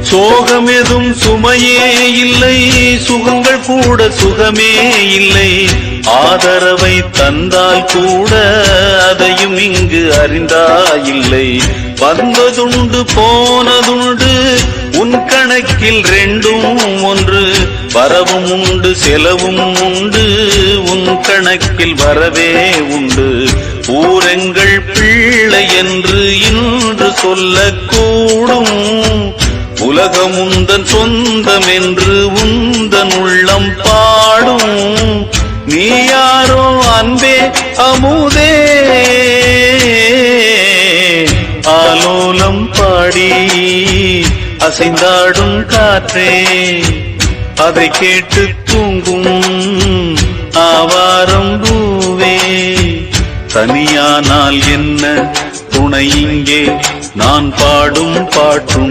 சோகமெதும் சுமையே இல்லை, சுகங்கள் கூட சுகமே இல்லை. ஆதரவை தந்தால் கூட அதையும் இங்கு அறிந்தாயில்லை. வந்ததுண்டு போனதுண்டு உன் கணக்கில் ரெண்டும் ஒன்று. வரவும் உண்டு செலவும் உண்டு, உன் கணக்கில் வரவே உண்டு. ஊரெங்கள் பிள்ளை என்று இன்று சொல்லக்கூடும். உலகம் உந்தன் சொந்தம் என்று உந்தன் உள்ளம் பாடும். நீ யாரோ அன்பே அமுதே, ஆலோலம் பாடி அசைந்தாடும் காற்றே, அதை கேட்டு தூங்கும் ஆவாரம் பூவே. தனியானால் என்ன துணை இங்கே, நான் பாடும் பாட்டும்